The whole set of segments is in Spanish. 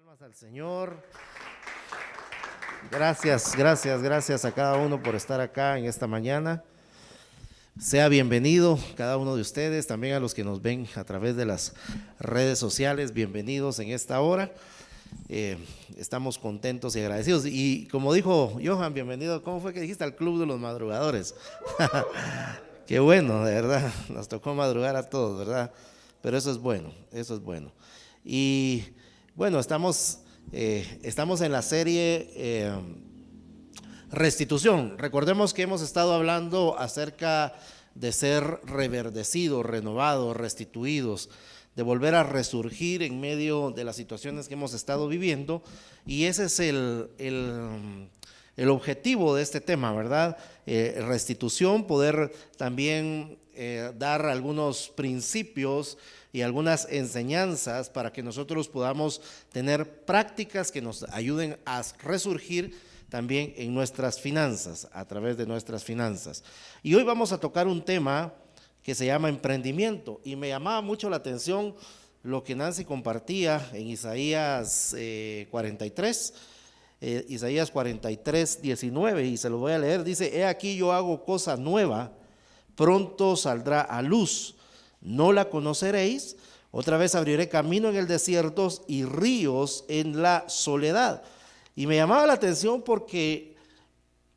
Palmas al Señor. Gracias a cada uno por estar acá en esta mañana. Sea bienvenido cada uno de ustedes, también a los que nos ven a través de las redes sociales, bienvenidos en esta hora. Estamos contentos y agradecidos. Y como dijo Johan, bienvenido, ¿cómo fue que dijiste? Al Club de los Madrugadores. Qué bueno, de verdad, nos tocó madrugar a todos, ¿verdad? Pero eso es bueno, eso es bueno. Y bueno, estamos en la serie Restitución. Recordemos que hemos estado hablando acerca de ser reverdecidos, renovados, restituidos, de volver a resurgir en medio de las situaciones que hemos estado viviendo, y ese es el objetivo de este tema, ¿verdad? Restitución, poder también dar algunos principios y algunas enseñanzas para que nosotros podamos tener prácticas que nos ayuden a resurgir también en nuestras finanzas, a través de nuestras finanzas. Y hoy vamos a tocar un tema que se llama emprendimiento, y me llamaba mucho la atención lo que Nancy compartía en Isaías 43, Isaías 43, 19, y se lo voy a leer. Dice: he aquí yo hago cosa nueva, pronto saldrá a luz, no la conoceréis, otra vez abriré camino en el desierto y ríos en la soledad. Y me llamaba la atención porque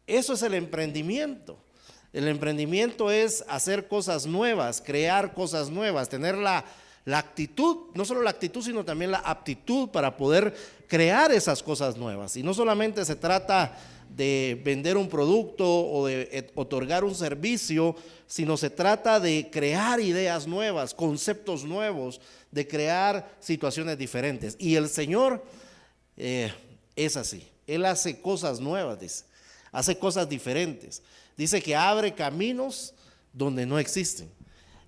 eso es el emprendimiento. El emprendimiento es hacer cosas nuevas, crear cosas nuevas, tener la actitud, no solo la actitud, sino también la aptitud para poder crear esas cosas nuevas. Y no solamente se trata de vender un producto o de otorgar un servicio, sino se trata de crear ideas nuevas, conceptos nuevos, de crear situaciones diferentes. Y el Señor es así, Él hace cosas nuevas, dice, hace cosas diferentes. Dice que abre caminos donde no existen.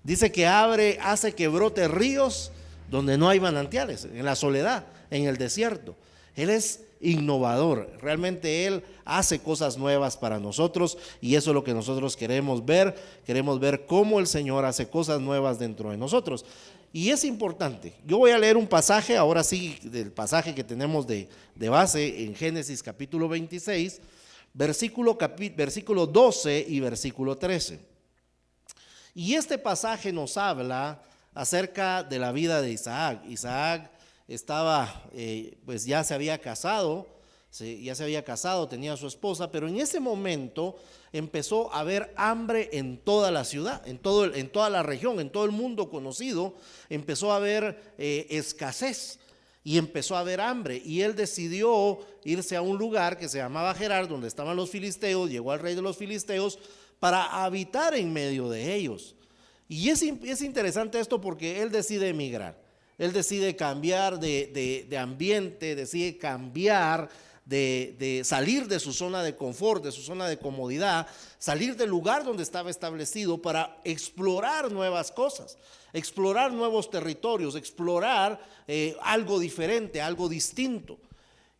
Dice que hace que brote ríos donde no hay manantiales, en la soledad, en el desierto. Él es innovador, realmente Él hace cosas nuevas para nosotros, y eso es lo que nosotros queremos ver cómo el Señor hace cosas nuevas dentro de nosotros. Y es importante, yo voy a leer un pasaje, ahora sí, del pasaje que tenemos de base en Génesis capítulo 26, versículo 12 y versículo 13. Y este pasaje nos habla acerca de la vida de Isaac. Isaac estaba, pues ya se había casado, tenía a su esposa, pero en ese momento empezó a haber hambre en toda la ciudad, en toda la región, en todo el mundo conocido. Empezó a haber escasez y empezó a haber hambre, y él decidió irse a un lugar que se llamaba Gerar, donde estaban los filisteos. Llegó al rey de los filisteos para habitar en medio de ellos. Y es interesante esto porque él decide emigrar, él decide cambiar de ambiente, decide cambiar de salir de su zona de confort, de su zona de comodidad, salir del lugar donde estaba establecido para explorar nuevas cosas, explorar nuevos territorios, explorar algo diferente, algo distinto.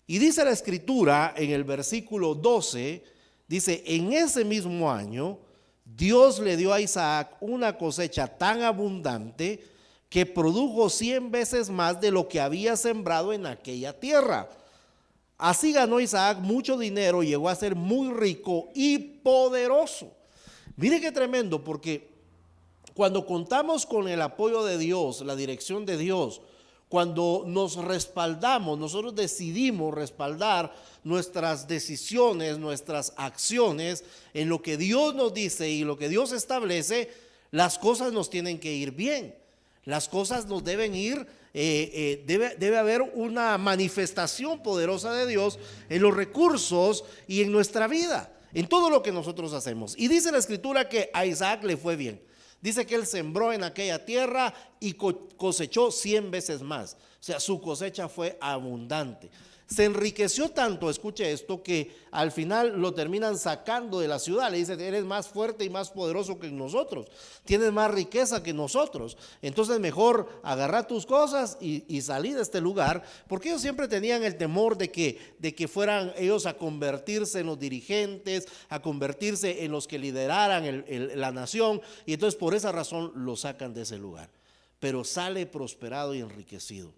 Y dice la escritura en el versículo 12, dice: en ese mismo año Dios le dio a Isaac una cosecha tan abundante que produjo 100 veces más de lo que había sembrado en aquella tierra. Así ganó Isaac mucho dinero, llegó a ser muy rico y poderoso. Mire qué tremendo, porque cuando contamos con el apoyo de Dios, la dirección de Dios, cuando nos respaldamos, nosotros decidimos respaldar nuestras decisiones, nuestras acciones en lo que Dios nos dice y lo que Dios establece, las cosas nos tienen que ir bien. Las cosas nos deben ir, debe haber una manifestación poderosa de Dios en los recursos y en nuestra vida, en todo lo que nosotros hacemos. Y dice la escritura que a Isaac le fue bien. Dice que él sembró en aquella tierra y cosechó 100 veces más. O sea, su cosecha fue abundante. Se enriqueció tanto, escuche esto, que al final lo terminan sacando de la ciudad. Le dicen: eres más fuerte y más poderoso que nosotros, tienes más riqueza que nosotros, entonces mejor agarra tus cosas y salí de este lugar. Porque ellos siempre tenían el temor de que fueran ellos a convertirse en los dirigentes, a convertirse en los que lideraran la nación, y entonces por esa razón lo sacan de ese lugar. Pero sale prosperado y enriquecido,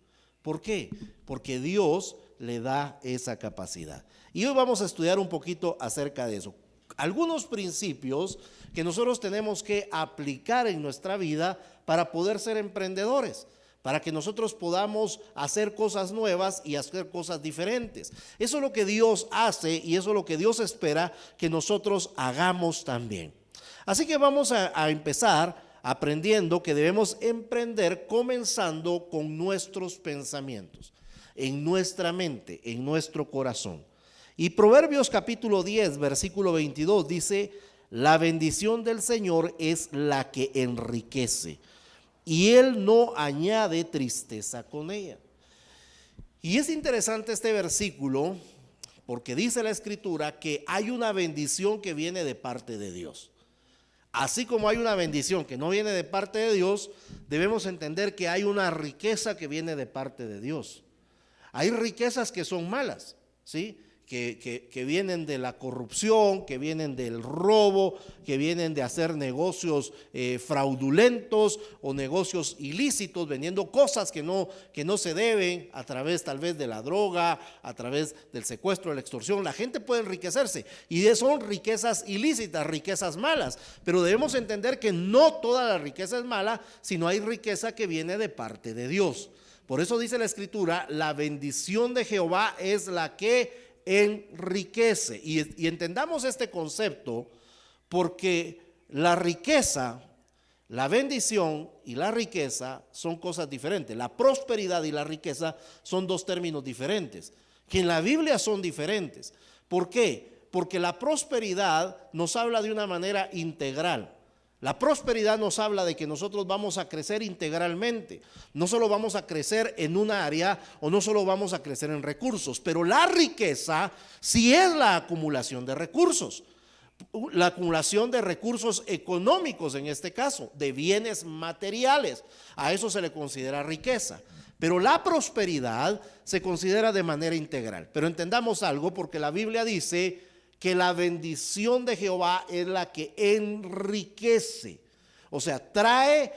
¿Por qué? Porque Dios le da esa capacidad. Y hoy vamos a estudiar un poquito acerca de eso. Algunos principios que nosotros tenemos que aplicar en nuestra vida para poder ser emprendedores, para que nosotros podamos hacer cosas nuevas y hacer cosas diferentes. Eso es lo que Dios hace y eso es lo que Dios espera que nosotros hagamos también. Así que vamos a empezar aprendiendo que debemos emprender comenzando con nuestros pensamientos, en nuestra mente, en nuestro corazón. Y Proverbios capítulo 10, versículo 22 dice: la bendición del Señor es la que enriquece, y Él no añade tristeza con ella. Y es interesante este versículo porque dice la Escritura que hay una bendición que viene de parte de Dios. Así como hay una bendición que no viene de parte de Dios, debemos entender que hay una riqueza que viene de parte de Dios. Hay riquezas que son malas, ¿sí? Que vienen de la corrupción, que vienen del robo, que vienen de hacer negocios fraudulentos o negocios ilícitos, vendiendo cosas que no se deben, a través tal vez de la droga, a través del secuestro, de la extorsión. La gente puede enriquecerse y son riquezas ilícitas, riquezas malas, pero debemos entender que no toda la riqueza es mala, sino hay riqueza que viene de parte de Dios. Por eso dice la Escritura: la bendición de Jehová es la que enriquece. Y entendamos este concepto, porque la riqueza, la bendición y la riqueza son cosas diferentes. La prosperidad y la riqueza son dos términos diferentes, que en la Biblia son diferentes. ¿Por qué? Porque la prosperidad nos habla de una manera integral. La prosperidad nos habla de que nosotros vamos a crecer integralmente. No solo vamos a crecer en una área o no solo vamos a crecer en recursos, pero la riqueza sí es la acumulación de recursos. La acumulación de recursos económicos, en este caso, de bienes materiales. A eso se le considera riqueza. Pero la prosperidad se considera de manera integral. Pero entendamos algo, porque la Biblia dice que la bendición de Jehová es la que enriquece. O sea, trae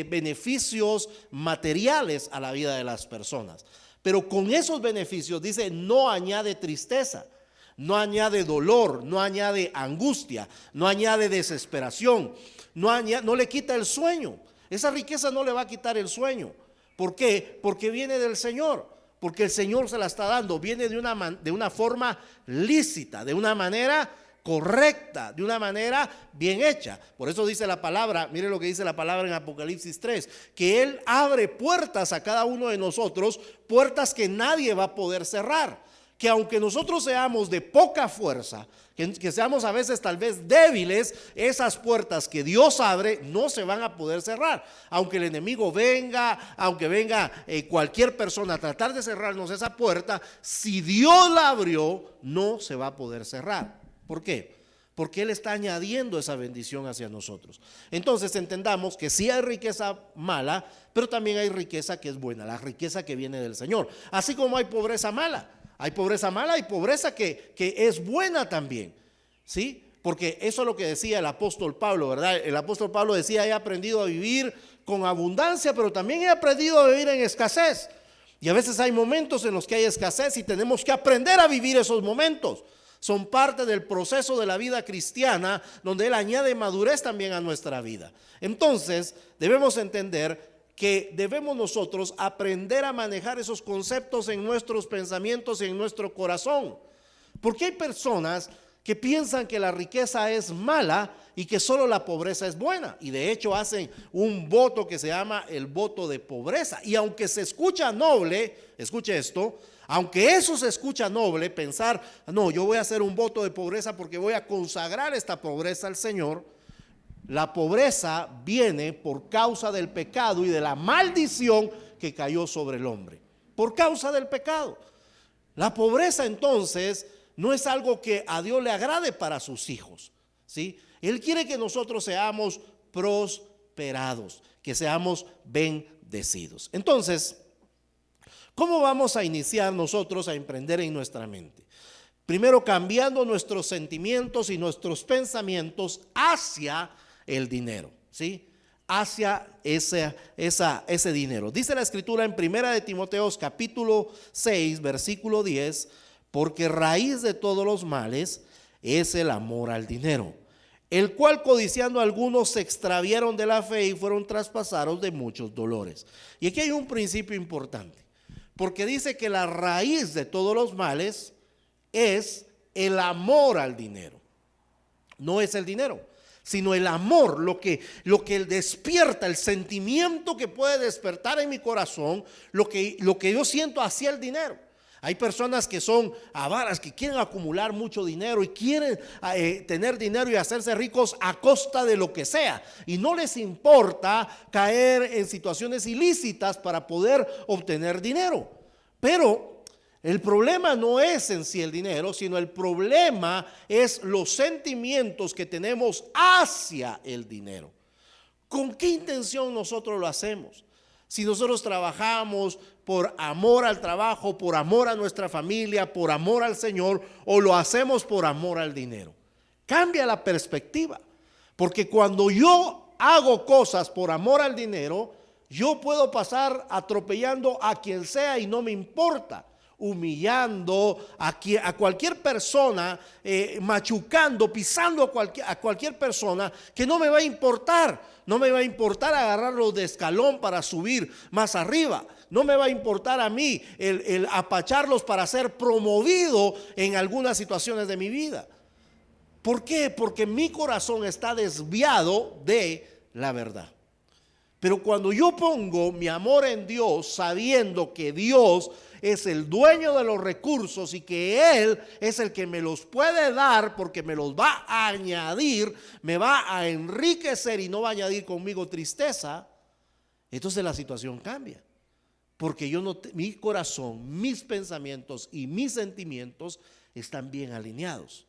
beneficios materiales a la vida de las personas. Pero con esos beneficios, dice, no añade tristeza, no añade dolor, no añade angustia, no añade desesperación, no le quita el sueño. Esa riqueza no le va a quitar el sueño. ¿Por qué? Porque viene del Señor. Porque el Señor se la está dando, viene de una forma lícita, de una manera correcta, de una manera bien hecha. Por eso dice la palabra, mire lo que dice la palabra en Apocalipsis 3, que Él abre puertas a cada uno de nosotros, puertas que nadie va a poder cerrar. Que aunque nosotros seamos de poca fuerza, que seamos a veces tal vez débiles, esas puertas que Dios abre no se van a poder cerrar. Aunque el enemigo venga, aunque venga cualquier persona a tratar de cerrarnos esa puerta, si Dios la abrió, no se va a poder cerrar. ¿Por qué? Porque Él está añadiendo esa bendición hacia nosotros. Entonces entendamos que sí hay riqueza mala, pero también hay riqueza que es buena, la riqueza que viene del Señor. Así como hay pobreza mala. Hay pobreza mala y pobreza que es buena también, ¿sí? Porque eso es lo que decía el apóstol Pablo, ¿verdad? El apóstol Pablo decía: he aprendido a vivir con abundancia, pero también he aprendido a vivir en escasez. Y a veces hay momentos en los que hay escasez y tenemos que aprender a vivir esos momentos. Son parte del proceso de la vida cristiana, donde Él añade madurez también a nuestra vida. Entonces, debemos entender que debemos nosotros aprender a manejar esos conceptos en nuestros pensamientos y en nuestro corazón. Porque hay personas que piensan que la riqueza es mala y que solo la pobreza es buena. Y de hecho hacen un voto que se llama el voto de pobreza. Y aunque se escucha noble, escuche esto, aunque eso se escucha noble, pensar, no, yo voy a hacer un voto de pobreza porque voy a consagrar esta pobreza al Señor. La pobreza viene por causa del pecado y de la maldición que cayó sobre el hombre. Por causa del pecado. La pobreza entonces no es algo que a Dios le agrade para sus hijos, ¿sí? Él quiere que nosotros seamos prosperados, que seamos bendecidos. Entonces, ¿cómo vamos a iniciar nosotros a emprender en nuestra mente? Primero, cambiando nuestros sentimientos y nuestros pensamientos hacia el dinero, ¿sí? hacia ese dinero. Dice la escritura en 1 Timoteo capítulo 6 versículo 10, porque raíz de todos los males es el amor al dinero, el cual codiciando algunos se extraviaron de la fe y fueron traspasados de muchos dolores. Y aquí hay un principio importante, porque dice que la raíz de todos los males es el amor al dinero. No es el dinero, sino el amor, lo que despierta, el sentimiento que puede despertar en mi corazón, lo que yo siento hacia el dinero. Hay personas que son avaras, que quieren acumular mucho dinero y quieren tener dinero y hacerse ricos a costa de lo que sea. Y no les importa caer en situaciones ilícitas para poder obtener dinero. Pero el problema no es en sí el dinero, sino el problema es los sentimientos que tenemos hacia el dinero. ¿Con qué intención nosotros lo hacemos? Si nosotros trabajamos por amor al trabajo, por amor a nuestra familia, por amor al Señor, o lo hacemos por amor al dinero. Cambia la perspectiva, porque cuando yo hago cosas por amor al dinero, yo puedo pasar atropellando a quien sea y no me importa, humillando a cualquier persona, machucando, pisando a cualquier persona, que no me va a importar. No me va a importar agarrarlos de escalón para subir más arriba. No me va a importar a mí el apacharlos para ser promovido en algunas situaciones de mi vida. ¿Por qué? Porque mi corazón está desviado de la verdad. Pero cuando yo pongo mi amor en Dios, sabiendo que Dios es el dueño de los recursos y que Él es el que me los puede dar, porque me los va a añadir, me va a enriquecer y no va a añadir conmigo tristeza, entonces la situación cambia. Porque mi corazón, mis pensamientos y mis sentimientos están bien alineados.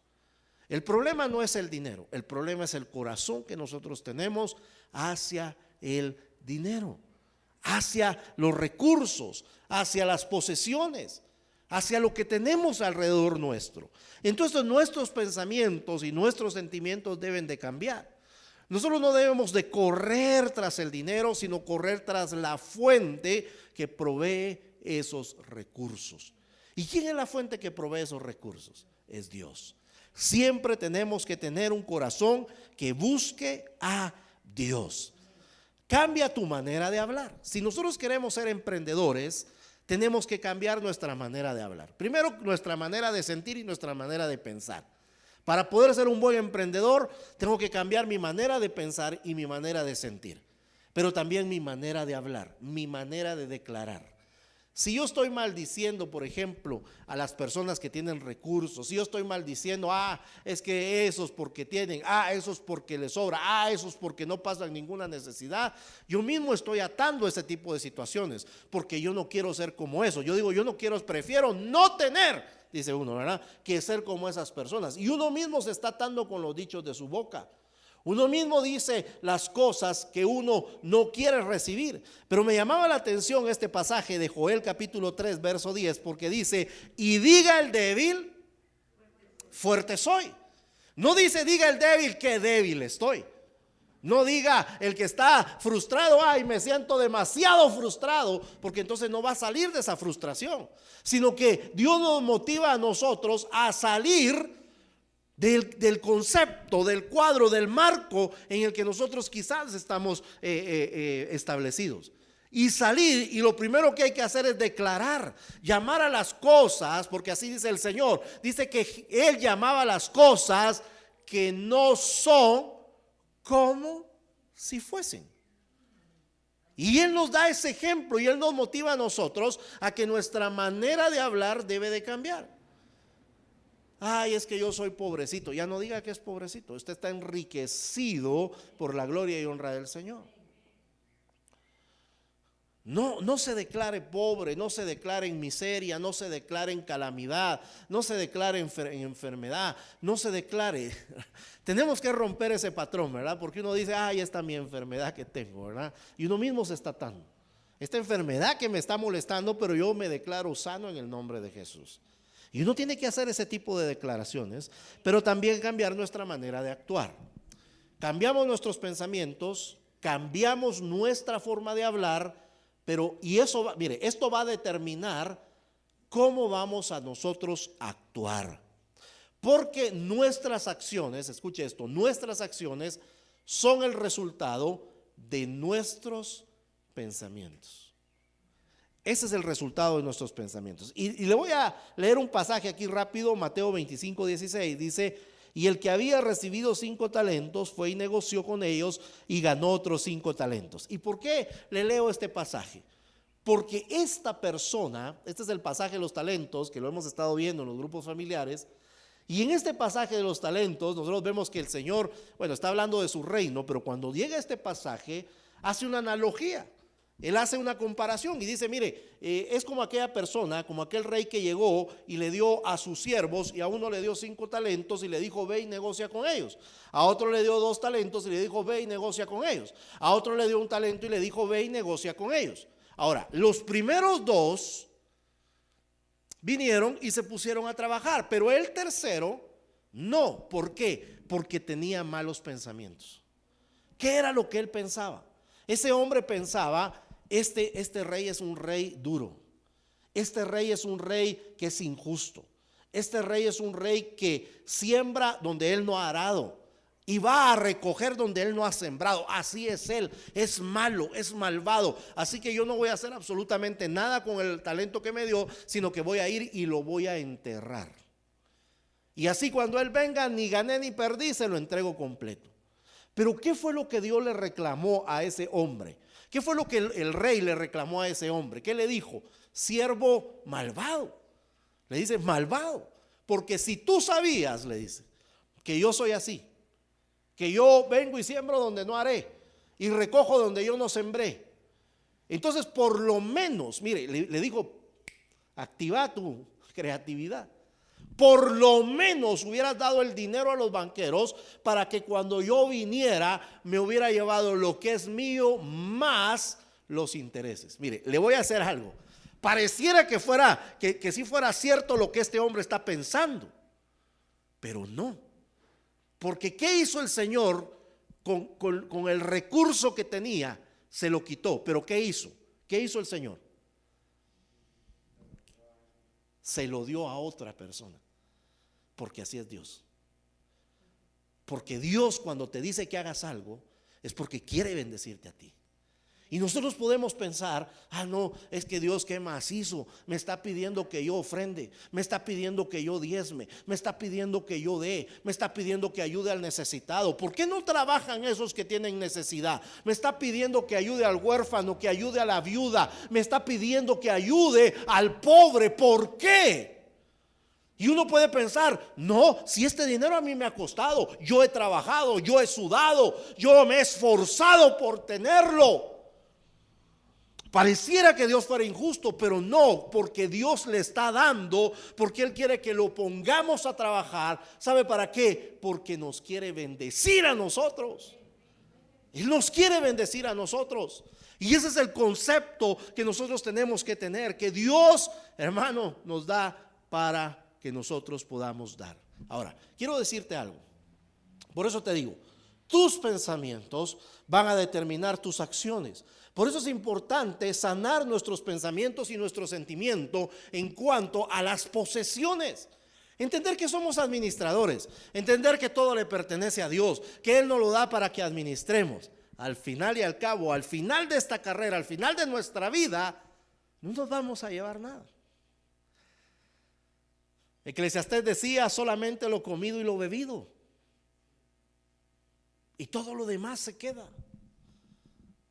El problema no es el dinero, el problema es el corazón que nosotros tenemos hacia el dinero, hacia los recursos, hacia las posesiones, hacia lo que tenemos alrededor nuestro. Entonces nuestros pensamientos y nuestros sentimientos deben de cambiar. Nosotros no debemos de correr tras el dinero, sino correr tras la fuente que provee esos recursos. ¿Y quién es la fuente que provee esos recursos? Es Dios. Siempre tenemos que tener un corazón que busque a Dios. Cambia tu manera de hablar. Si nosotros queremos ser emprendedores, tenemos que cambiar nuestra manera de hablar. Primero, nuestra manera de sentir y nuestra manera de pensar. Para poder ser un buen emprendedor, tengo que cambiar mi manera de pensar y mi manera de sentir. Pero también mi manera de hablar, mi manera de declarar. Si yo estoy maldiciendo, por ejemplo, a las personas que tienen recursos, si yo estoy maldiciendo, es que esos porque tienen, esos porque les sobra, esos porque no pasan ninguna necesidad, yo mismo estoy atando ese tipo de situaciones, porque yo no quiero ser como eso. Yo digo, prefiero no tener, dice uno, ¿verdad?, que ser como esas personas. Y uno mismo se está atando con los dichos de su boca. Uno mismo dice las cosas que uno no quiere recibir. Pero me llamaba la atención este pasaje de Joel capítulo 3 verso 10, porque dice: y diga el débil, fuerte soy. No dice diga el débil, qué débil estoy. No diga el que está frustrado, me siento demasiado frustrado, porque entonces no va a salir de esa frustración. Sino que Dios nos motiva a nosotros a salir del concepto, del cuadro, del marco en el que nosotros quizás estamos establecidos. Y salir, y lo primero que hay que hacer es declarar, llamar a las cosas, porque así dice el Señor. Dice que Él llamaba a las cosas que no son como si fuesen. Y Él nos da ese ejemplo y Él nos motiva a nosotros a que nuestra manera de hablar debe de cambiar. Es que yo soy pobrecito. Ya no diga que es pobrecito. Usted está enriquecido por la gloria y honra del Señor. No se declare pobre, no se declare en miseria, no se declare en calamidad, no se declare en enfermedad, no se declare. Tenemos que romper ese patrón, ¿verdad? Porque uno dice, esta es mi enfermedad que tengo, ¿verdad? Y uno mismo se está atando. Esta enfermedad que me está molestando, pero yo me declaro sano en el nombre de Jesús. Y uno tiene que hacer ese tipo de declaraciones, pero también cambiar nuestra manera de actuar. Cambiamos nuestros pensamientos cambiamos nuestra forma de hablar, pero, y eso va, mire, esto va a determinar cómo vamos a nosotros actuar. Porque nuestras acciones, escuche esto, nuestras acciones son el resultado de nuestros pensamientos. Ese es el resultado de nuestros pensamientos. Y le voy a leer un pasaje aquí rápido, Mateo 25:16, dice: y el que había recibido 5 talentos fue y negoció con ellos y ganó otros 5 talentos. ¿Y por qué le leo este pasaje? Porque esta persona, este es el pasaje de los talentos, que lo hemos estado viendo en los grupos familiares, y en este pasaje de los talentos nosotros vemos que el Señor, bueno, está hablando de su reino, pero cuando llega este pasaje hace una analogía. Él hace una comparación y dice, mire, es como aquella persona, como aquel rey que llegó y le dio a sus siervos, y a uno le dio 5 talentos y le dijo, ve y negocia con ellos. A otro le dio 2 talentos y le dijo, ve y negocia con ellos. A otro le dio 1 talento y le dijo, ve y negocia con ellos. Ahora, los primeros 2 vinieron y se pusieron a trabajar, pero el tercero no. ¿Por qué? Porque tenía malos pensamientos. ¿Qué era lo que él pensaba? Ese hombre pensaba, este rey es un rey duro, este rey es un rey que es injusto, este rey es un rey que siembra donde él no ha arado y va a recoger donde él no ha sembrado. Así es él, es malo, es malvado, así que yo no voy a hacer absolutamente nada con el talento que me dio, sino que voy a ir y lo voy a enterrar. Y así cuando él venga, ni gané ni perdí, se lo entrego completo. Pero ¿qué fue lo que Dios le reclamó a ese hombre? ¿Qué fue lo que el rey le reclamó a ese hombre? ¿Qué le dijo? Siervo malvado. Le dice malvado, porque si tú sabías, le dice, que yo soy así, que yo vengo y siembro donde no haré y recojo donde yo no sembré, entonces por lo menos, mire, le dijo, activa tu creatividad. Por lo menos hubieras dado el dinero a los banqueros para que cuando yo viniera me hubiera llevado lo que es mío más los intereses. Mire, le voy a hacer algo. Pareciera que fuera, que sí fuera cierto lo que este hombre está pensando, pero no. Porque ¿qué hizo el Señor con el recurso que tenía? Se lo quitó. ¿Pero qué hizo? ¿Qué hizo el Señor? Se lo dio a otra persona. Porque así es Dios. Porque Dios, cuando te dice que hagas algo, es porque quiere bendecirte a ti. Y nosotros podemos pensar, no, es que Dios qué macizo, me está pidiendo que yo ofrende, me está pidiendo que yo diezme, me está pidiendo que yo dé, me está pidiendo que ayude al necesitado. ¿Por qué no trabajan esos que tienen necesidad? Me está pidiendo que ayude al huérfano, que ayude a la viuda, me está pidiendo que ayude al pobre. ¿Por qué? Y uno puede pensar, no, si este dinero a mí me ha costado, yo he trabajado, yo he sudado, yo me he esforzado por tenerlo. Pareciera que Dios fuera injusto, pero no, porque Dios le está dando, porque Él quiere que lo pongamos a trabajar. ¿Sabe para qué? Porque nos quiere bendecir a nosotros. Él nos quiere bendecir a nosotros. Y ese es el concepto que nosotros tenemos que tener, que Dios, hermano, nos da para que nosotros podamos dar. Ahora, quiero decirte algo. Por eso te digo, tus pensamientos van a determinar tus acciones. Por eso es importante sanar nuestros pensamientos y nuestro sentimiento en cuanto a las posesiones. Entender que somos administradores, entender que todo le pertenece a Dios, que Él nos lo da para que administremos. Al final y al cabo, al final de esta carrera, al final de nuestra vida, no nos vamos a llevar nada. Eclesiastés decía, solamente lo comido y lo bebido, y todo lo demás se queda.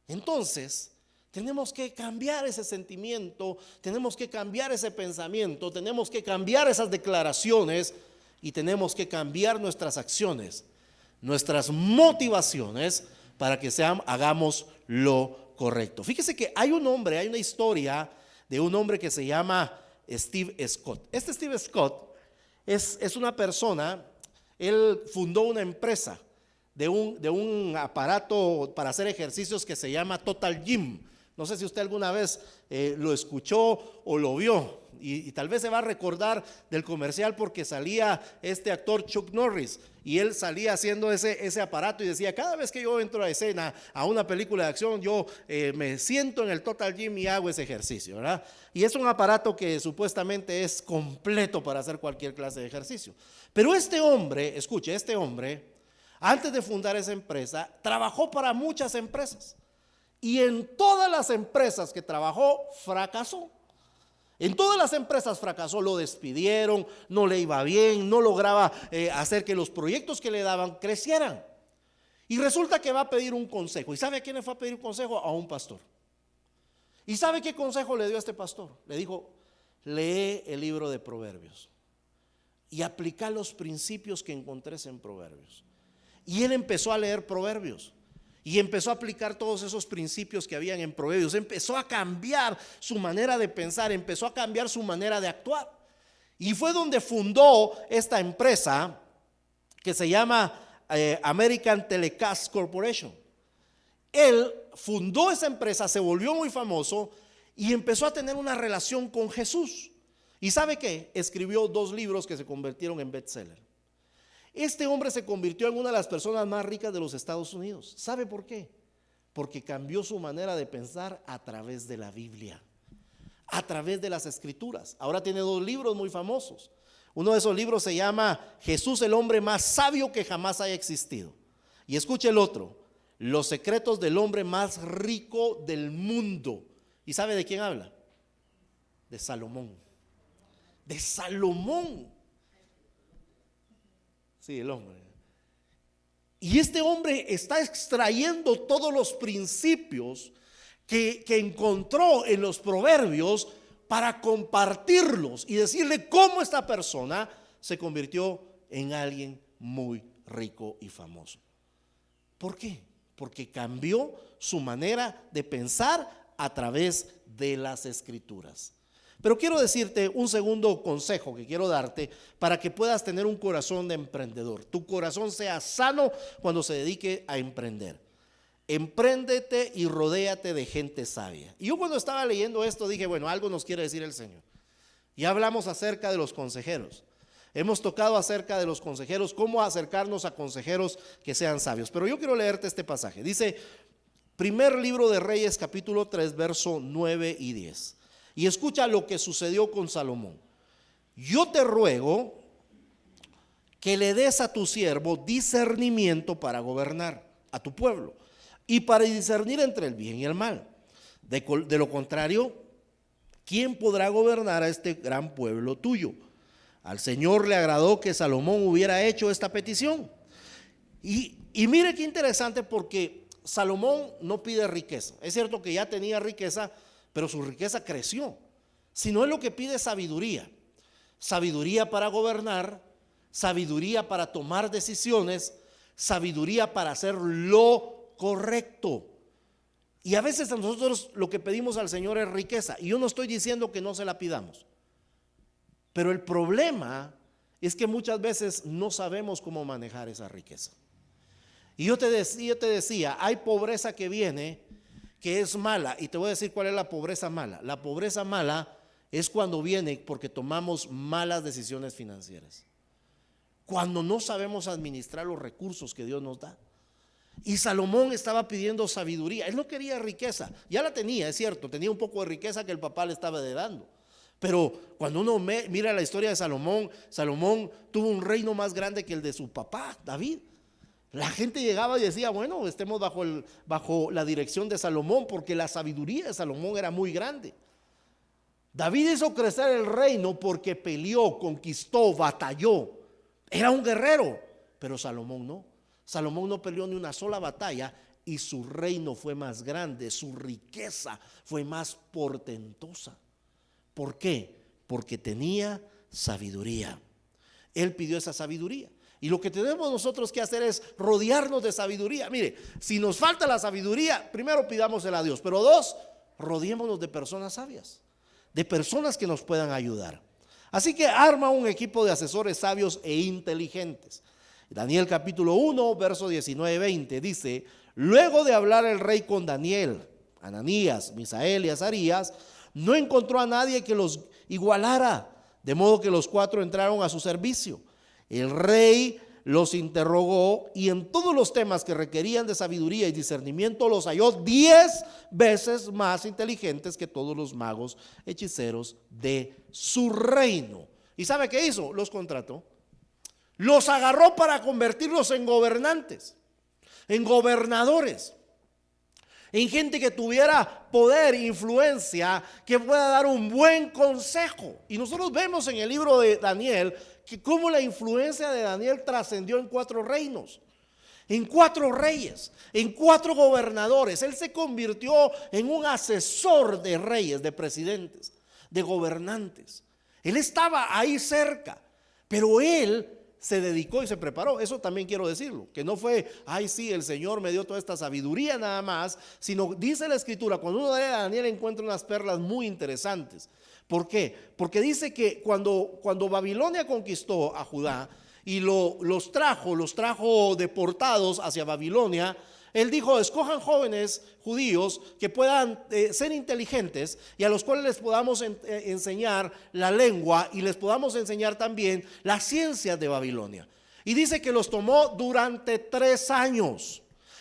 Entonces, tenemos que cambiar ese sentimiento, tenemos que cambiar ese pensamiento, tenemos que cambiar esas declaraciones y tenemos que cambiar nuestras acciones, nuestras motivaciones para que hagamos lo correcto. Fíjese que hay una historia de un hombre que se llama Steve Scott. Este Steve Scott es una persona, él fundó una empresa de un aparato para hacer ejercicios que se llama Total Gym. No sé si usted alguna vez lo escuchó o lo vio. Y tal vez se va a recordar del comercial porque salía este actor Chuck Norris y él salía haciendo ese aparato y decía: cada vez que yo entro a escena a una película de acción, yo me siento en el Total Gym y hago ese ejercicio, ¿verdad? Y es un aparato que supuestamente es completo para hacer cualquier clase de ejercicio. Pero este hombre, escuche, este hombre, antes de fundar esa empresa, trabajó para muchas empresas y en todas las empresas que trabajó fracasó. En todas las empresas fracasó, lo despidieron, no le iba bien, no lograba hacer que los proyectos que le daban crecieran. Y resulta que va a pedir un consejo. ¿Y sabe a quién le fue a pedir un consejo? A un pastor. ¿Y sabe qué consejo le dio a este pastor? Le dijo: lee el libro de Proverbios y aplica los principios que encontres en Proverbios. Y él empezó a leer Proverbios. Y empezó a aplicar todos esos principios que habían en Proverbios. Empezó a cambiar su manera de pensar, empezó a cambiar su manera de actuar. Y fue donde fundó esta empresa que se llama American Telecast Corporation. Él fundó esa empresa, se volvió muy famoso y empezó a tener una relación con Jesús. ¿Y sabe qué? Escribió 2 libros que se convirtieron en bestseller. Este hombre se convirtió en una de las personas más ricas de los Estados Unidos. ¿Sabe por qué? Porque cambió su manera de pensar a través de la Biblia, a través de las Escrituras. Ahora tiene 2 libros muy famosos. Uno de esos libros se llama Jesús, el hombre más sabio que jamás haya existido. Y escuche el otro: Los secretos del hombre más rico del mundo. ¿Y sabe de quién habla? De Salomón. De Salomón. Sí, el hombre. Y este hombre está extrayendo todos los principios que encontró en los proverbios para compartirlos y decirle cómo esta persona se convirtió en alguien muy rico y famoso. ¿Por qué? Porque cambió su manera de pensar a través de las Escrituras. Pero quiero decirte un segundo consejo que quiero darte para que puedas tener un corazón de emprendedor. Tu corazón sea sano cuando se dedique a emprender. Empréndete y rodéate de gente sabia. Y yo cuando estaba leyendo esto dije: bueno, algo nos quiere decir el Señor. Ya hablamos acerca de los consejeros. Hemos tocado acerca de los consejeros, cómo acercarnos a consejeros que sean sabios. Pero yo quiero leerte este pasaje. Dice, primer libro de Reyes, capítulo 3, verso 9 y 10. Y escucha lo que sucedió con Salomón. Yo te ruego que le des a tu siervo discernimiento para gobernar a tu pueblo y para discernir entre el bien y el mal. De lo contrario, ¿quién podrá gobernar a este gran pueblo tuyo? Al Señor le agradó que Salomón hubiera hecho esta petición. Y mire qué interesante, porque Salomón no pide riqueza. Es cierto que ya tenía riqueza, pero su riqueza creció. Sino es lo que pide sabiduría. Sabiduría para gobernar, sabiduría para tomar decisiones, sabiduría para hacer lo correcto. Y a veces a nosotros lo que pedimos al Señor es riqueza. Y yo no estoy diciendo que no se la pidamos. Pero el problema es que muchas veces no sabemos cómo manejar esa riqueza. Y yo te decía, hay pobreza que viene, que es mala, y te voy a decir cuál es la pobreza mala. La pobreza mala es cuando viene porque tomamos malas decisiones financieras, cuando no sabemos administrar los recursos que Dios nos da. Y Salomón estaba pidiendo sabiduría. Él no quería riqueza, ya la tenía, es cierto, tenía un poco de riqueza que el papá le estaba heredando. Pero cuando uno mira la historia de Salomón, Salomón tuvo un reino más grande que el de su papá, David. La gente llegaba y decía, bueno, estemos bajo la dirección de Salomón, porque la sabiduría de Salomón era muy grande. David hizo crecer el reino porque peleó, conquistó, batalló. Era un guerrero, pero Salomón no. Salomón no peleó ni una sola batalla y su reino fue más grande, su riqueza fue más portentosa. ¿Por qué? Porque tenía sabiduría. Él pidió esa sabiduría. Y lo que tenemos nosotros que hacer es rodearnos de sabiduría. Mire, si nos falta la sabiduría, primero pidámosela a Dios. Pero 2, rodeémonos de personas sabias, de personas que nos puedan ayudar. Así que arma un equipo de asesores sabios e inteligentes. Daniel capítulo 1, verso 19-20 dice: luego de hablar el rey con Daniel, Ananías, Misael y Azarías, no encontró a nadie que los igualara, de modo que los 4 entraron a su servicio. El rey los interrogó y en todos los temas que requerían de sabiduría y discernimiento los halló 10 veces más inteligentes que todos los magos hechiceros de su reino. ¿Y sabe qué hizo? Los contrató. Los agarró para convertirlos en gobernantes, en gobernadores, en gente que tuviera poder, influencia, que pueda dar un buen consejo. Y nosotros vemos en el libro de Daniel que cómo la influencia de Daniel trascendió en 4 reinos, en 4 reyes, en 4 gobernadores. Él se convirtió en un asesor de reyes, de presidentes, de gobernantes. Él estaba ahí cerca, pero él se dedicó y se preparó. Eso también quiero decirlo, que no fue, ay sí, el Señor me dio toda esta sabiduría nada más, sino dice la Escritura, cuando uno lee a Daniel encuentra unas perlas muy interesantes. ¿Por qué? Porque dice que cuando Babilonia conquistó a Judá y los trajo deportados hacia Babilonia, él dijo, escojan jóvenes judíos que puedan ser inteligentes y a los cuales les podamos enseñar la lengua y les podamos enseñar también las ciencias de Babilonia. Y dice que los tomó durante 3 años.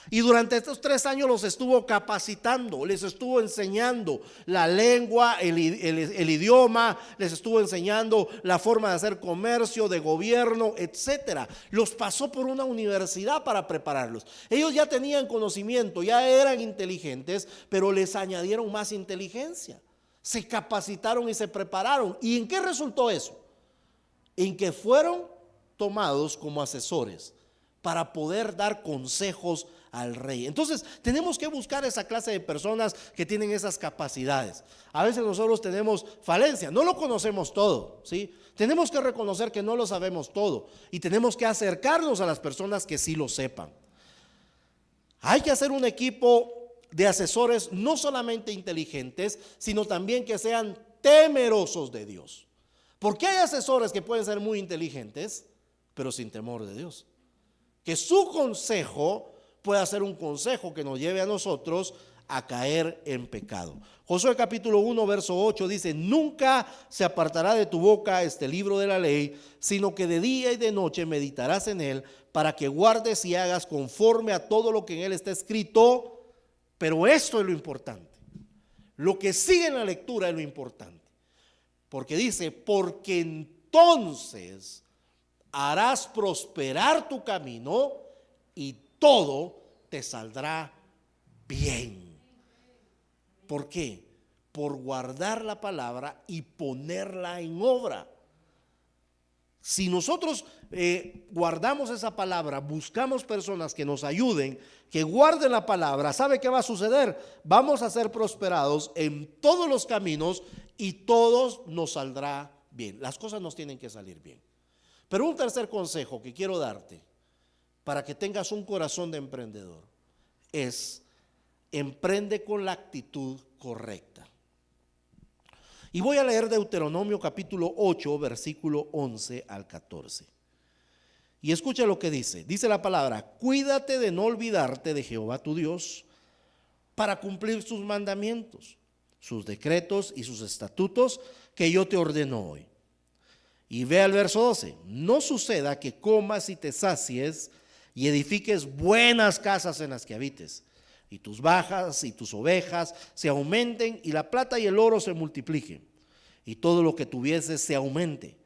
Y durante estos 3 años los estuvo capacitando, les estuvo enseñando la lengua, el idioma, les estuvo enseñando la forma de hacer comercio, de gobierno, etcétera. Los pasó por una universidad para prepararlos. Ellos ya tenían conocimiento, ya eran inteligentes, pero les añadieron más inteligencia. Se capacitaron y se prepararon. ¿Y en qué resultó eso? En que fueron tomados como asesores para poder dar consejos al rey. Entonces tenemos que buscar esa clase de personas que tienen esas capacidades. A veces nosotros tenemos falencia, no lo conocemos todo, ¿sí? Tenemos que reconocer que no lo sabemos todo y tenemos que acercarnos a las personas que sí lo sepan. Hay que hacer un equipo de asesores no solamente inteligentes, sino también que sean temerosos de Dios. Porque hay asesores que pueden ser muy inteligentes, pero sin temor de Dios. Que su consejo pueda ser un consejo que nos lleve a nosotros a caer en pecado. Josué capítulo 1 verso 8 dice, nunca se apartará de tu boca este libro de la ley, sino que de día y de noche meditarás en él, para que guardes y hagas conforme a todo lo que en él está escrito. Pero esto es lo importante, lo que sigue en la lectura es lo importante, porque dice, porque entonces harás prosperar tu camino y todo te saldrá bien. ¿Por qué? Por guardar la palabra y ponerla en obra. Si nosotros guardamos esa palabra, buscamos personas que nos ayuden, que guarden la palabra, ¿sabe qué va a suceder? Vamos a ser prosperados en todos los caminos y todos nos saldrá bien. Las cosas nos tienen que salir bien. Pero un tercer consejo que quiero darte para que tengas un corazón de emprendedor es: emprende con la actitud correcta. Y voy a leer Deuteronomio capítulo 8, versículo 11 al 14. Y escucha lo que dice. Dice la palabra: cuídate de no olvidarte de Jehová tu Dios para cumplir sus mandamientos, sus decretos y sus estatutos que yo te ordeno hoy. Y ve al verso 12. No suceda que comas y te sacies y edifiques buenas casas en las que habites, y tus vacas y tus ovejas se aumenten, y la plata y el oro se multipliquen, y todo lo que tuvieses se aumente,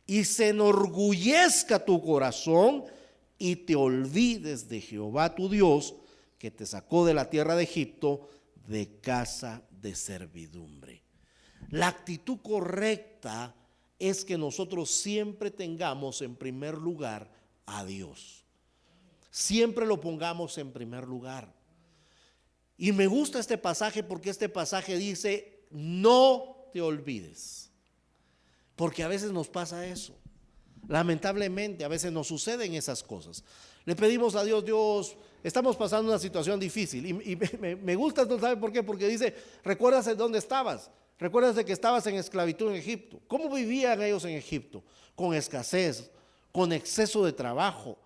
y se enorgullezca tu corazón, y te olvides de Jehová tu Dios, que te sacó de la tierra de Egipto, de casa de servidumbre. La actitud correcta es que nosotros siempre tengamos en primer lugar a Dios. Siempre lo pongamos en primer lugar. Y me gusta este pasaje porque este pasaje dice: no te olvides. Porque a veces nos pasa eso. Lamentablemente a veces nos suceden esas cosas. Le pedimos a Dios: Dios, estamos pasando una situación difícil. Y me gusta, ¿no sabe por qué? Porque dice: recuerdas de dónde estabas. Recuerdas de que estabas en esclavitud en Egipto. ¿Cómo vivían ellos en Egipto? Con escasez, con exceso de trabajo,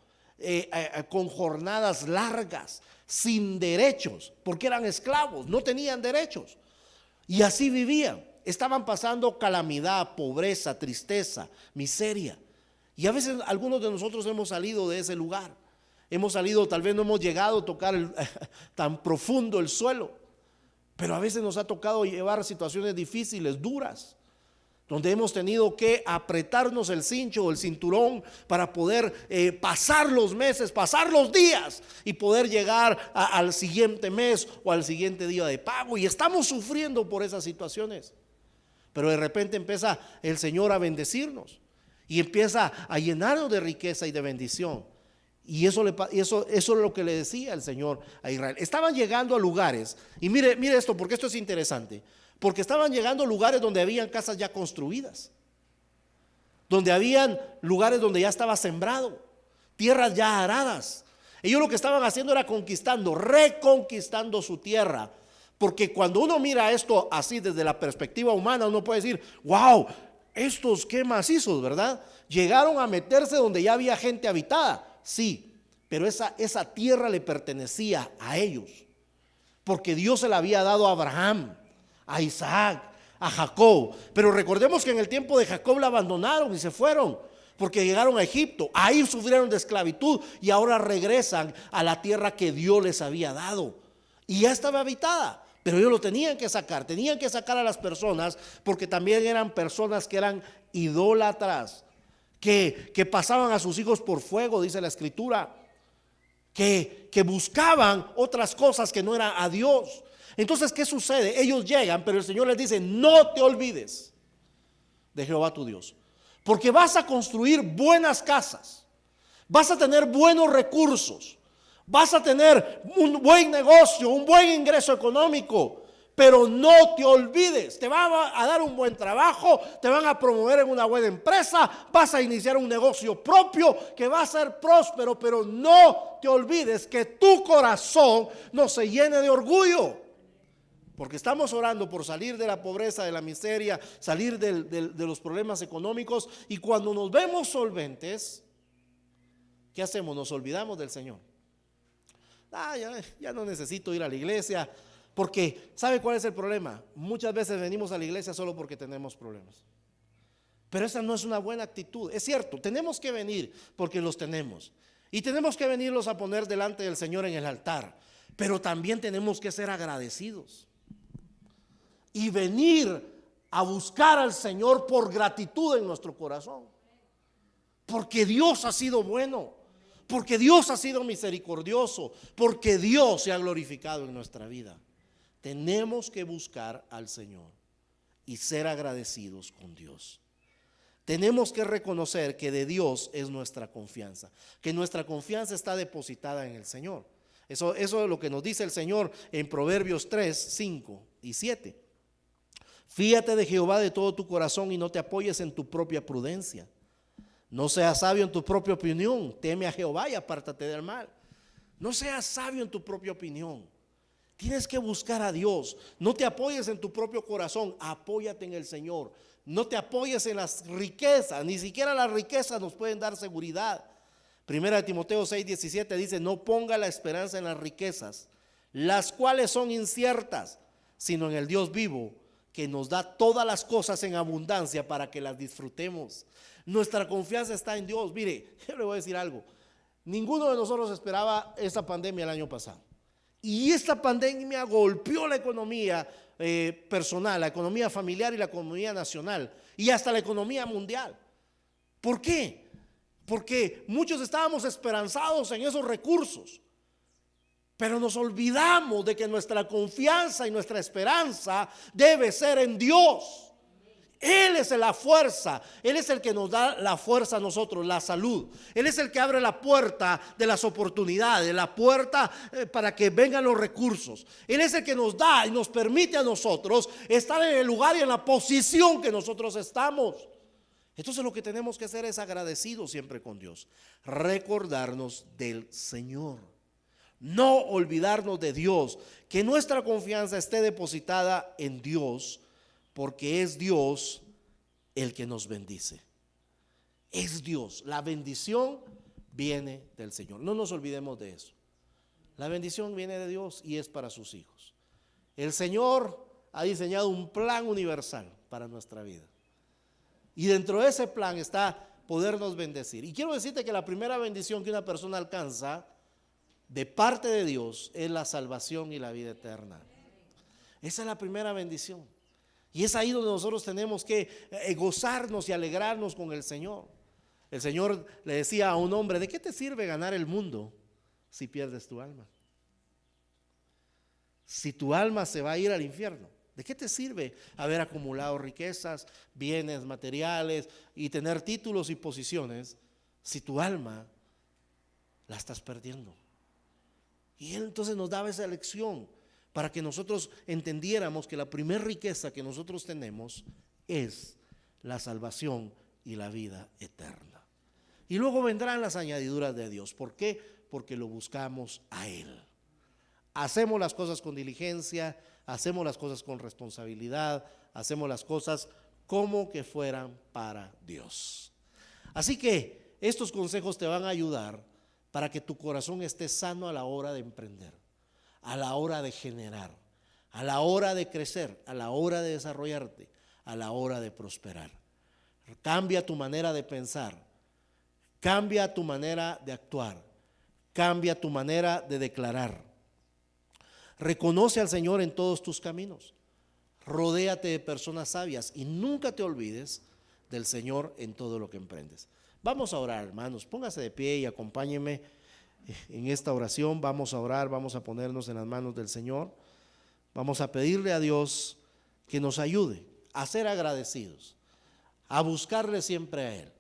con jornadas largas, sin derechos, porque eran esclavos, no tenían derechos. Y así vivían. Estaban pasando calamidad, pobreza, tristeza, miseria. Y a veces algunos de nosotros hemos salido de ese lugar. Hemos salido, tal vez no hemos llegado a tocar tan profundo el suelo, pero a veces nos ha tocado llevar situaciones difíciles, duras, donde hemos tenido que apretarnos el cincho o el cinturón para poder pasar los meses, pasar los días y poder llegar al siguiente mes o al siguiente día de pago. Y estamos sufriendo por esas situaciones. Pero de repente empieza el Señor a bendecirnos y empieza a llenarnos de riqueza y de bendición. Y eso es lo que le decía el Señor a Israel. Estaban llegando a lugares, y mire esto, porque esto es interesante, porque estaban llegando a lugares donde habían casas ya construidas, donde habían lugares donde ya estaba sembrado, tierras ya aradas. Ellos lo que estaban haciendo era reconquistando su tierra. Porque cuando uno mira esto así desde la perspectiva humana, uno puede decir, wow, estos qué macizos, ¿verdad? Llegaron a meterse donde ya había gente habitada. Sí, pero esa tierra le pertenecía a ellos, porque Dios se la había dado a Abraham, a Isaac, a Jacob. Pero recordemos que en el tiempo de Jacob la abandonaron y se fueron, porque llegaron a Egipto, ahí sufrieron de esclavitud y ahora regresan a la tierra que Dios les había dado. Y ya estaba habitada, pero ellos lo tenían que sacar a las personas, porque también eran personas que eran idólatras. Que pasaban a sus hijos por fuego, dice la Escritura, que buscaban otras cosas que no eran a Dios. Entonces, ¿qué sucede? Ellos llegan, pero el Señor les dice, no te olvides de Jehová tu Dios, porque vas a construir buenas casas, vas a tener buenos recursos, vas a tener un buen negocio, un buen ingreso económico. Pero no te olvides, te van a dar un buen trabajo, te van a promover en una buena empresa, vas a iniciar un negocio propio que va a ser próspero, pero no te olvides que tu corazón no se llene de orgullo. Porque estamos orando por salir de la pobreza, de la miseria, salir de los problemas económicos, y cuando nos vemos solventes, ¿qué hacemos? Nos olvidamos del Señor. Ya no necesito ir a la iglesia. Porque, ¿sabe cuál es el problema? Muchas veces venimos a la iglesia solo porque tenemos problemas. Pero esa no es una buena actitud. Es cierto, tenemos que venir porque los tenemos. Y tenemos que venirlos a poner delante del Señor en el altar. Pero también tenemos que ser agradecidos. Y venir a buscar al Señor por gratitud en nuestro corazón. Porque Dios ha sido bueno. Porque Dios ha sido misericordioso. Porque Dios se ha glorificado en nuestra vida. Tenemos que buscar al Señor y ser agradecidos con Dios. Tenemos que reconocer que de Dios es nuestra confianza, que nuestra confianza está depositada en el Señor. Eso es lo que nos dice el Señor en Proverbios 3, 5 y 7. Fíate de Jehová de todo tu corazón y no te apoyes en tu propia prudencia. No seas sabio en tu propia opinión, teme a Jehová y apártate del mal. No seas sabio en tu propia opinión. Tienes que buscar a Dios. No te apoyes en tu propio corazón, apóyate en el Señor. No te apoyes en las riquezas, ni siquiera las riquezas nos pueden dar seguridad. Primera de Timoteo 6:17 dice, no ponga la esperanza en las riquezas, las cuales son inciertas, sino en el Dios vivo, que nos da todas las cosas en abundancia para que las disfrutemos. Nuestra confianza está en Dios. Mire, yo le voy a decir algo. Ninguno de nosotros esperaba esta pandemia el año pasado. Y esta pandemia golpeó la economía personal, la economía familiar y la economía nacional y hasta la economía mundial. ¿Por qué? Porque muchos estábamos esperanzados en esos recursos, pero nos olvidamos de que nuestra confianza y nuestra esperanza debe ser en Dios. Él es la fuerza, Él es el que nos da la fuerza a nosotros, la salud. Él es el que abre la puerta de las oportunidades, la puerta para que vengan los recursos. Él es el que nos da y nos permite a nosotros estar en el lugar y en la posición que nosotros estamos. Entonces lo que tenemos que hacer es agradecidos siempre con Dios, recordarnos del Señor, no olvidarnos de Dios, que nuestra confianza esté depositada en Dios, porque es Dios el que nos bendice. Es Dios, la bendición viene del Señor. No nos olvidemos de eso. La bendición viene de Dios y es para sus hijos. El Señor ha diseñado un plan universal para nuestra vida. Y dentro de ese plan está podernos bendecir. Y quiero decirte que la primera bendición que una persona alcanza de parte de Dios es la salvación y la vida eterna. Esa es la primera bendición. Y es ahí donde nosotros tenemos que gozarnos y alegrarnos con el Señor. El Señor le decía a un hombre: ¿de qué te sirve ganar el mundo si pierdes tu alma? Si tu alma se va a ir al infierno, ¿de qué te sirve haber acumulado riquezas, bienes materiales y tener títulos y posiciones si tu alma la estás perdiendo? Y Él entonces nos daba esa lección para que nosotros entendiéramos que la primera riqueza que nosotros tenemos es la salvación y la vida eterna. Y luego vendrán las añadiduras de Dios. ¿Por qué? Porque lo buscamos a Él. Hacemos las cosas con diligencia, hacemos las cosas con responsabilidad, hacemos las cosas como que fueran para Dios. Así que estos consejos te van a ayudar para que tu corazón esté sano a la hora de emprender, a la hora de generar, a la hora de crecer, a la hora de desarrollarte, a la hora de prosperar. Cambia tu manera de pensar, cambia tu manera de actuar, cambia tu manera de declarar. Reconoce al Señor en todos tus caminos. Rodéate de personas sabias y nunca te olvides del Señor en todo lo que emprendes. Vamos a orar, hermanos. Póngase de pie y acompáñenme en esta oración. Vamos a orar, vamos a ponernos en las manos del Señor. Vamos a pedirle a Dios que nos ayude a ser agradecidos, a buscarle siempre a Él.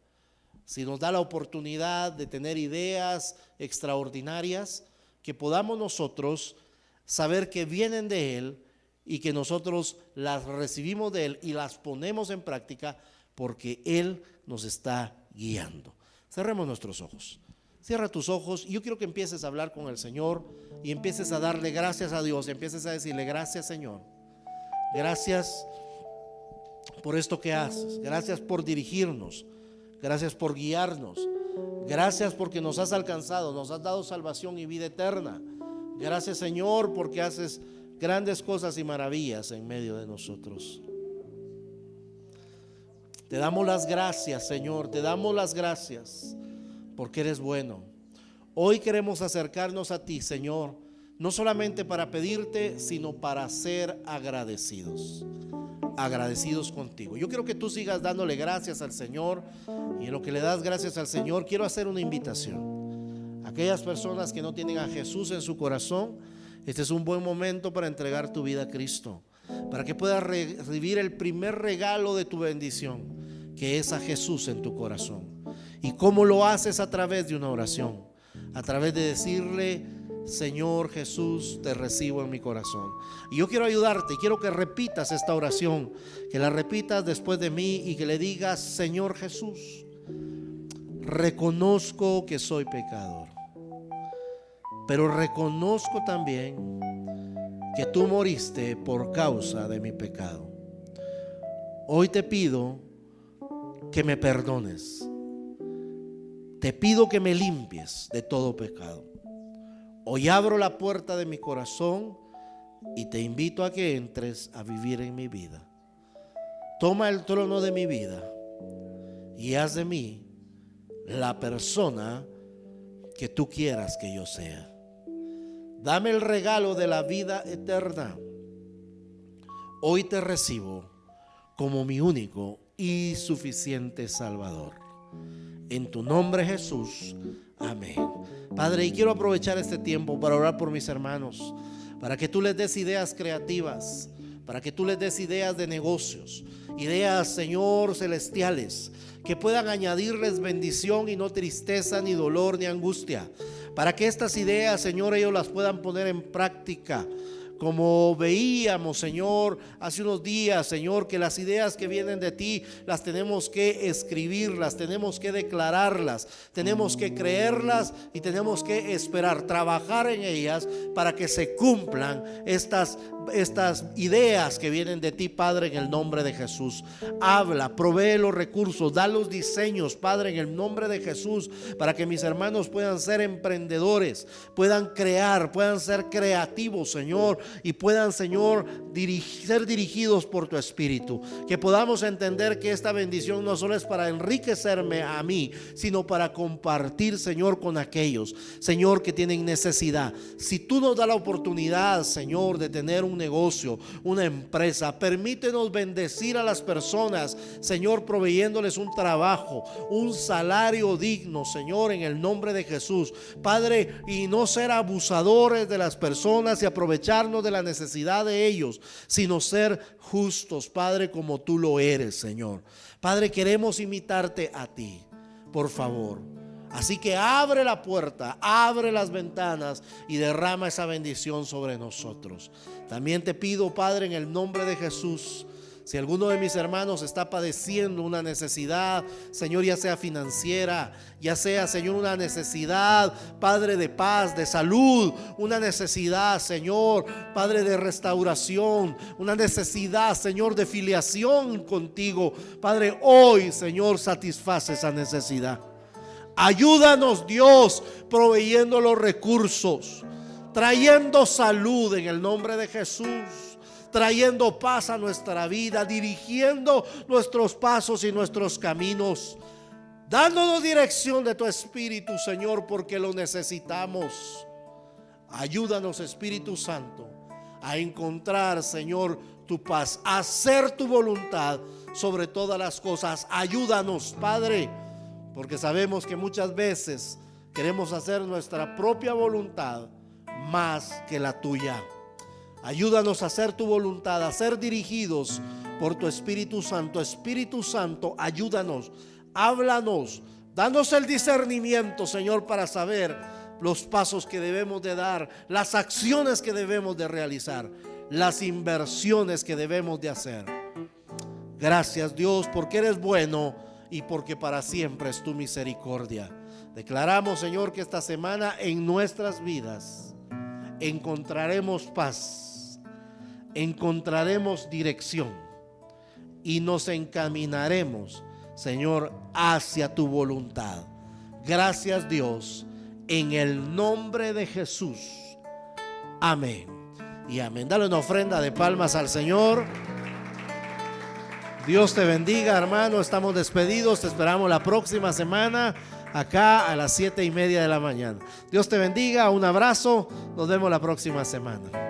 Si nos da la oportunidad de tener ideas extraordinarias, que podamos nosotros saber que vienen de Él y que nosotros las recibimos de Él y las ponemos en práctica porque Él nos está guiando. Cerremos nuestros ojos. Cierra tus ojos y yo quiero que empieces a hablar con el Señor y empieces a darle gracias a Dios, empieces a decirle: gracias, Señor, gracias por esto que haces, gracias por dirigirnos, gracias por guiarnos, gracias porque nos has alcanzado, nos has dado salvación y vida eterna. Gracias, Señor, porque haces grandes cosas y maravillas en medio de nosotros. Te damos las gracias, Señor, te damos las gracias porque eres bueno. Hoy queremos acercarnos a ti, Señor, no solamente para pedirte, sino para ser agradecidos contigo. Yo quiero que tú sigas dándole gracias al Señor, y en lo que le das gracias al Señor, quiero hacer una invitación. Aquellas personas que no tienen a Jesús en su corazón, este es un buen momento para entregar tu vida a Cristo, para que puedas recibir el primer regalo de tu bendición, que es a Jesús en tu corazón. ¿Y cómo lo haces? A través de una oración, a través de decirle: Señor Jesús, te recibo en mi corazón. Y yo quiero ayudarte, quiero que repitas esta oración, que la repitas después de mí y que le digas: Señor Jesús, reconozco que soy pecador, pero reconozco también que tú moriste por causa de mi pecado. Hoy te pido que me perdones, te pido que me limpies de todo pecado. Hoy abro la puerta de mi corazón y te invito a que entres a vivir en mi vida. Toma el trono de mi vida y haz de mí la persona que tú quieras que yo sea. Dame el regalo de la vida eterna. Hoy te recibo como mi único y suficiente Salvador. En tu nombre, Jesús. Amén. Padre, y quiero aprovechar este tiempo para orar por mis hermanos, para que tú les des ideas creativas, para que tú les des ideas de negocios, ideas, Señor, celestiales, que puedan añadirles bendición y no tristeza, ni dolor, ni angustia, para que estas ideas, Señor, ellos las puedan poner en práctica. Como veíamos, Señor, hace unos días, Señor, que las ideas que vienen de ti las tenemos que escribirlas, tenemos que declararlas, tenemos que creerlas y tenemos que esperar, trabajar en ellas para que se cumplan estas estas ideas que vienen de ti, Padre, en el nombre de Jesús. Habla, provee los recursos, da los diseños, Padre, en el nombre de Jesús, para que mis hermanos puedan ser emprendedores, puedan crear, puedan ser creativos, Señor, y puedan, Señor, ser dirigidos por tu Espíritu. Que podamos entender que esta bendición no solo es para enriquecerme a mí, sino para compartir, Señor, con aquellos, Señor, que tienen necesidad. Si tú nos das la oportunidad, Señor, de tener un negocio, una empresa, permítenos bendecir a las personas, Señor, proveyéndoles un trabajo, un salario digno, Señor, en el nombre de Jesús, Padre, y no ser abusadores de las personas y aprovecharnos de la necesidad de ellos, sino ser justos, Padre, como tú lo eres, Señor. Padre, queremos imitarte a ti, por favor. Así que abre la puerta, abre las ventanas y derrama esa bendición sobre nosotros. También te pido, Padre, en el nombre de Jesús, si alguno de mis hermanos está padeciendo una necesidad, Señor, ya sea financiera, ya sea, Señor, una necesidad, Padre, de paz, de salud, una necesidad, Señor, Padre, de restauración, una necesidad, Señor, de filiación contigo, Padre, hoy, Señor, satisface esa necesidad. Ayúdanos, Dios, proveyendo los recursos, trayendo salud en el nombre de Jesús, trayendo paz a nuestra vida, dirigiendo nuestros pasos y nuestros caminos, dándonos dirección de tu Espíritu, Señor, porque lo necesitamos. Ayúdanos, Espíritu Santo, a encontrar, Señor, tu paz, a hacer tu voluntad sobre todas las cosas. Ayúdanos, Padre, porque sabemos que muchas veces queremos hacer nuestra propia voluntad más que la tuya. Ayúdanos a hacer tu voluntad, a ser dirigidos por tu Espíritu Santo. Espíritu Santo, ayúdanos, háblanos, danos el discernimiento, Señor, para saber los pasos que debemos de dar, las acciones que debemos de realizar, las inversiones que debemos de hacer. Gracias, Dios, porque eres bueno y porque para siempre es tu misericordia. Declaramos, Señor, que esta semana en nuestras vidas encontraremos paz, encontraremos dirección y nos encaminaremos, Señor, hacia tu voluntad. Gracias, Dios, en el nombre de Jesús. Amén y amén. Dale una ofrenda de palmas al Señor. Dios te bendiga, hermano. Estamos despedidos. Te esperamos la próxima semana acá a las 7:30 de la mañana. Dios te bendiga. Un abrazo. Nos vemos la próxima semana.